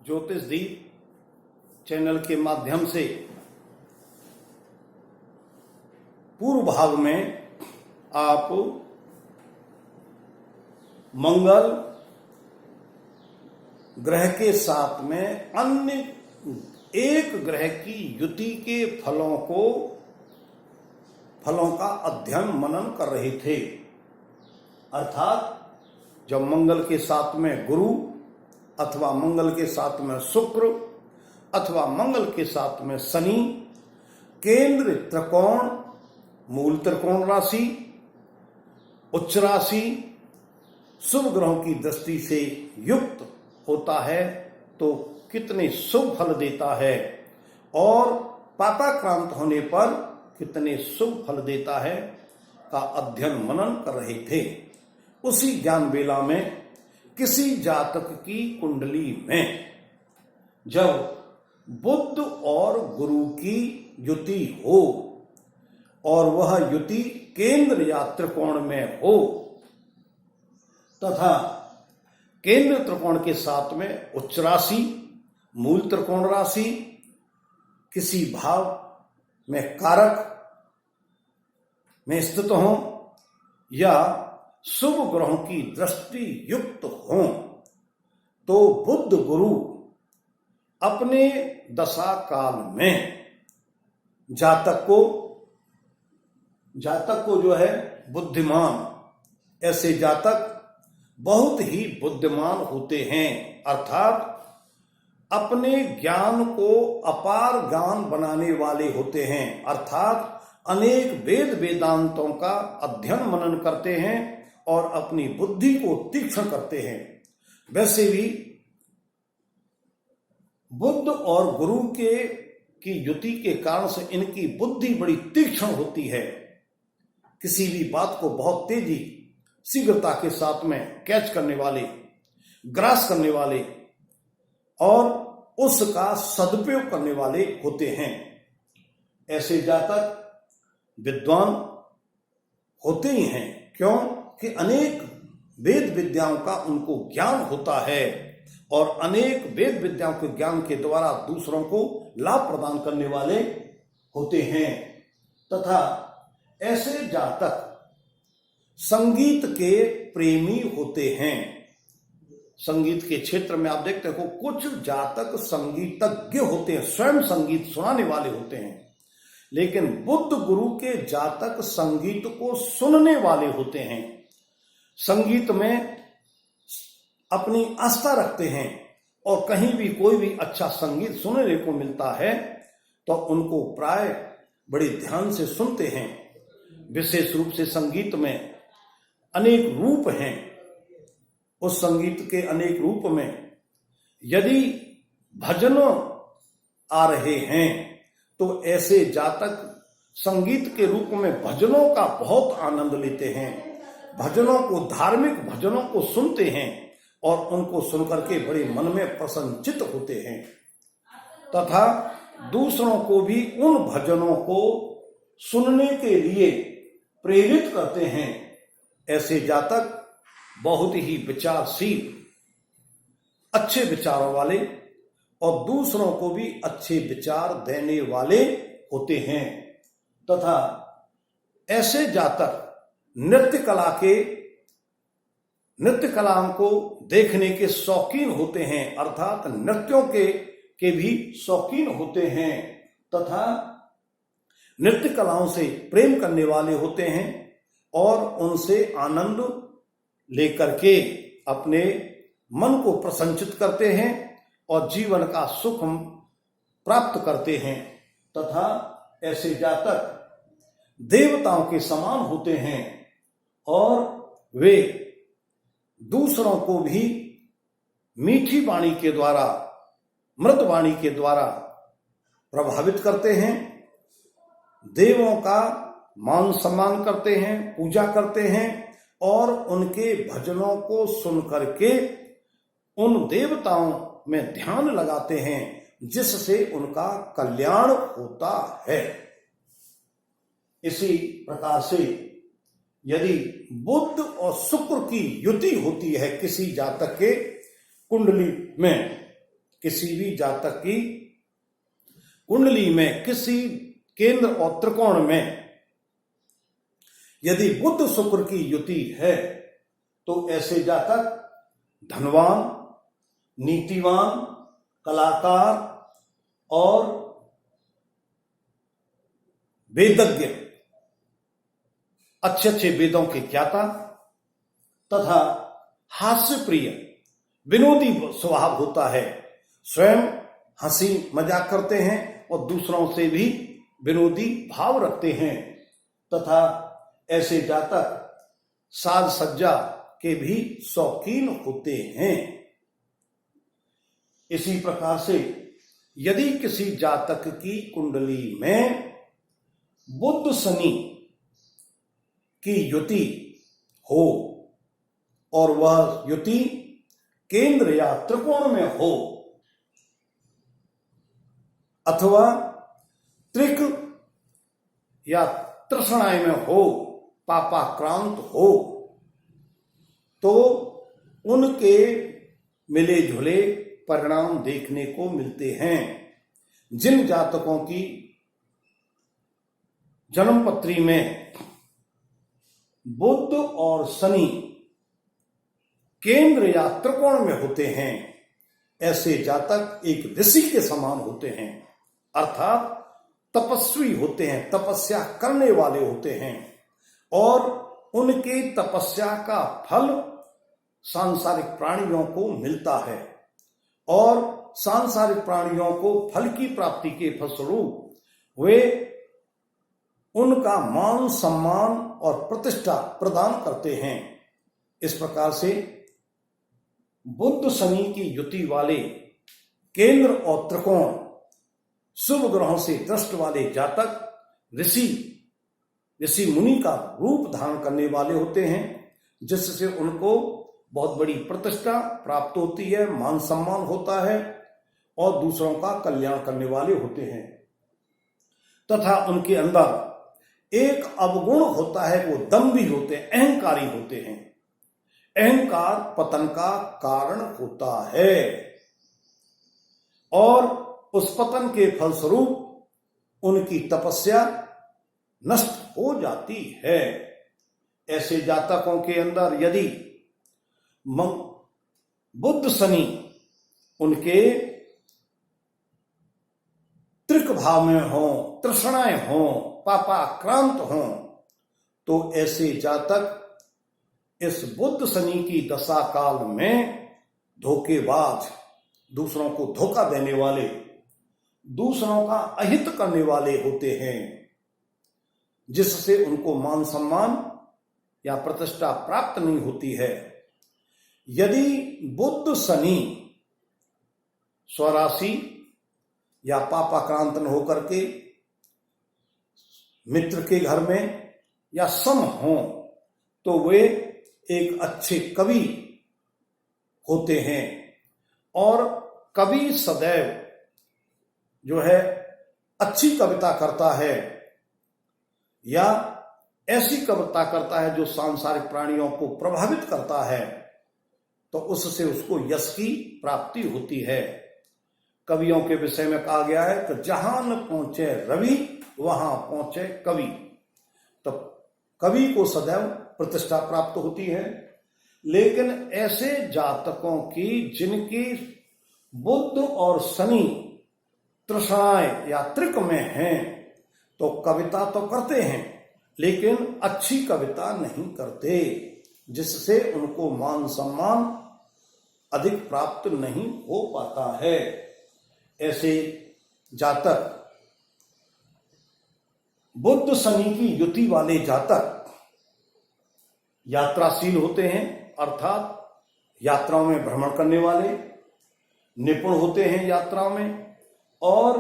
ज्योतिष दीप चैनल के माध्यम से पूर्व भाग में आप मंगल ग्रह के साथ में अन्य एक ग्रह की युति के फलों का अध्ययन मनन कर रहे थे। अर्थात जब मंगल के साथ में गुरु अथवा मंगल के साथ में शुक्र अथवा मंगल के साथ में शनि केंद्र त्रिकोण मूल त्रिकोण राशि उच्च राशि शुभ ग्रहों की दृष्टि से युक्त होता है तो कितने शुभ फल देता है और पापाक्रांत होने पर कितने शुभ फल देता है का अध्ययन मनन कर रहे थे। उसी ज्ञान बेला में किसी जातक की कुंडली में जब बुध और गुरु की युति हो और वह युति केंद्र या त्रिकोण में हो तथा केंद्र त्रिकोण के साथ में उच्च राशि मूल त्रिकोण राशि किसी भाव में कारक में स्थित हो या शुभ ग्रहों की दृष्टि युक्त हो तो बुध गुरु अपने दशा काल में जातक को जो है बुद्धिमान, ऐसे जातक बहुत ही बुद्धिमान होते हैं। अर्थात अपने ज्ञान को अपार ज्ञान बनाने वाले होते हैं। अर्थात अनेक वेद वेदांतों का अध्ययन मनन करते हैं और अपनी बुद्धि को तीक्ष्ण करते हैं। वैसे भी बुध और गुरु की युति के कारण से इनकी बुद्धि बड़ी तीक्ष्ण होती है। किसी भी बात को बहुत तेजी शीघ्रता के साथ में कैच करने वाले, ग्रास करने वाले और उसका सदुपयोग करने वाले होते हैं। ऐसे जातक विद्वान होते ही हैं, क्योंकि अनेक वेद विद्याओं का उनको ज्ञान होता है और अनेक वेद विद्याओं के ज्ञान के द्वारा दूसरों को लाभ प्रदान करने वाले होते हैं। तथा ऐसे जातक संगीत के प्रेमी होते हैं। संगीत के क्षेत्र में आप देखते हो कुछ जातक संगीतज्ञ होते हैं, स्वयं संगीत सुनाने वाले होते हैं। लेकिन बुध गुरु के जातक संगीत को सुनने वाले होते हैं, संगीत में अपनी आस्था रखते हैं और कहीं भी कोई भी अच्छा संगीत सुनने को मिलता है तो उनको प्राय बड़े ध्यान से सुनते हैं। विशेष रूप से संगीत में अनेक रूप हैं। उस संगीत के अनेक रूप में यदि भजन आ रहे हैं तो ऐसे जातक संगीत के रूप में भजनों का बहुत आनंद लेते हैं, भजनों को, धार्मिक भजनों को सुनते हैं और उनको सुनकर के बड़े मन में प्रसन्नचित होते हैं तथा दूसरों को भी उन भजनों को सुनने के लिए प्रेरित करते हैं। ऐसे जातक बहुत ही विचारशील, अच्छे विचारों वाले और दूसरों को भी अच्छे विचार देने वाले होते हैं तथा ऐसे जातक नृत्य कलाओं को देखने के शौकीन होते हैं। अर्थात नृत्यों के भी शौकीन होते हैं तथा नृत्य कलाओं से प्रेम करने वाले होते हैं और उनसे आनंद लेकर के अपने मन को प्रसन्नचित करते हैं और जीवन का सुख प्राप्त करते हैं तथा ऐसे जातक देवताओं के समान होते हैं और वे दूसरों को भी मीठी वाणी के द्वारा, मृद वाणी के द्वारा प्रभावित करते हैं, देवों का मान सम्मान करते हैं, पूजा करते हैं और उनके भजनों को सुन करके उन देवताओं में ध्यान लगाते हैं जिससे उनका कल्याण होता है। इसी प्रकार से यदि बुध और शुक्र की युति होती है किसी जातक के कुंडली में किसी भी जातक की कुंडली में किसी केंद्र और त्रिकोण में यदि बुध शुक्र की युति है तो ऐसे जातक धनवान, नीतिवान, कलाकार और वेदज्ञ, अच्छे अच्छे वेदों के ज्ञाता तथा हास्य प्रिय विनोदी स्वभाव होता है। स्वयं हंसी मजाक करते हैं और दूसरों से भी विनोदी भाव रखते हैं तथा ऐसे जातक साज सज्जा के भी शौकीन होते हैं। इसी प्रकार से यदि किसी जातक की कुंडली में बुध शनि की युति हो और वह युति केंद्र या त्रिकोण में हो अथवा त्रिक या तृष्णाय में हो, पापाक्रांत हो, तो उनके मिले जुले परिणाम देखने को मिलते हैं। जिन जातकों की जन्मपत्री में बुध और शनि केंद्र या त्रिकोण में होते हैं, ऐसे जातक एक ऋषि के समान होते हैं, अर्थात तपस्वी होते हैं, तपस्या करने वाले होते हैं और उनके तपस्या का फल सांसारिक प्राणियों को मिलता है और सांसारिक प्राणियों को फल की प्राप्ति के फलस्वरूप वे उनका मान सम्मान और प्रतिष्ठा प्रदान करते हैं। इस प्रकार से बुध शनि की युति वाले केंद्र और त्रिकोण शुभ ग्रहों से दृष्ट वाले जातक ऋषि मुनि का रूप धारण करने वाले होते हैं, जिससे उनको बहुत बड़ी प्रतिष्ठा प्राप्त होती है, मान सम्मान होता है और दूसरों का कल्याण करने वाले होते हैं तथा उनके अंदर एक अवगुण होता है, वो दंभी होते हैं, अहंकारी होते हैं। अहंकार पतन का कारण होता है और उस पतन के फलस्वरूप उनकी तपस्या नष्ट हो जाती है। ऐसे जातकों के अंदर यदि बुध शनि उनके त्रिक भाव में हो, तृष्णाएं हो, पापाक्रांत हो, तो ऐसे जातक इस बुध शनि की दशा काल में धोखेबाज, दूसरों को धोखा देने वाले, दूसरों का अहित करने वाले होते हैं, जिससे उनको मान सम्मान या प्रतिष्ठा प्राप्त नहीं होती है। यदि बुध शनि स्वराशि या पापाक्रांत न होकर के मित्र के घर में या सम हो तो वे एक अच्छे कवि होते हैं और कवि सदैव जो है अच्छी कविता करता है या ऐसी कविता करता है जो सांसारिक प्राणियों को प्रभावित करता है, तो उससे उसको यश की प्राप्ति होती है। कवियों के विषय में कहा गया है कि जहां न पहुंचे रवि वहां पहुंचे कवि, तो कवि को सदैव प्रतिष्ठा प्राप्त होती है। लेकिन ऐसे जातकों की जिनकी बुध और शनि तृष्णाएं या त्रिक में हैं, तो कविता तो करते हैं लेकिन अच्छी कविता नहीं करते, जिससे उनको मान सम्मान अधिक प्राप्त नहीं हो पाता है। ऐसे जातक बुध शनि की युति वाले जातक यात्राशील होते हैं, अर्थात यात्राओं में भ्रमण करने वाले, निपुण होते हैं यात्रा में और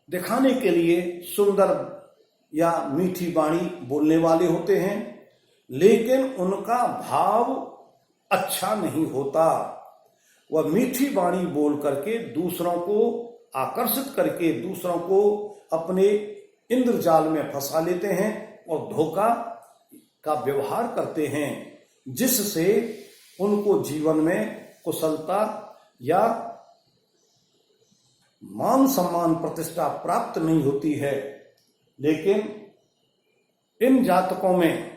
दिखाने के लिए सुंदर या मीठी वाणी बोलने वाले होते हैं, लेकिन उनका भाव अच्छा नहीं होता। वह मीठी वाणी बोल करके दूसरों को आकर्षित करके दूसरों को अपने इंद्रजाल में फंसा लेते हैं और धोखा का व्यवहार करते हैं, जिससे उनको जीवन में कुशलता या मान सम्मान प्रतिष्ठा प्राप्त नहीं होती है। लेकिन इन जातकों में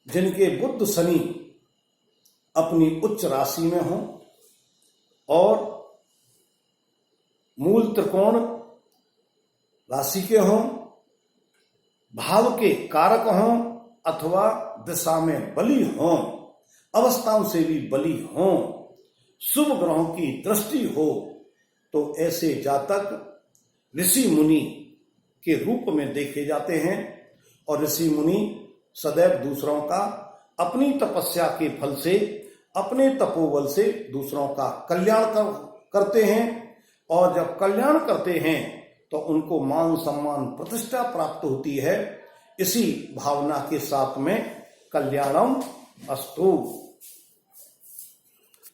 जिनके बुध शनि अपनी उच्च राशि में हों और मूल त्रिकोण राशि के हों, भाव के कारक हों अथवा दिशा में बली हों, अवस्थाओं से भी बली हों, शुभ ग्रहों की दृष्टि हो, तो ऐसे जातक ऋषि मुनि के रूप में देखे जाते हैं। और ऋषि मुनि सदैव दूसरों का अपनी तपस्या के फल से, अपने तपोबल से दूसरों का कल्याण करते हैं। और जब कल्याण करते हैं तो उनको मान सम्मान प्रतिष्ठा प्राप्त होती है। इसी भावना के साथ में कल्याणम अस्तु।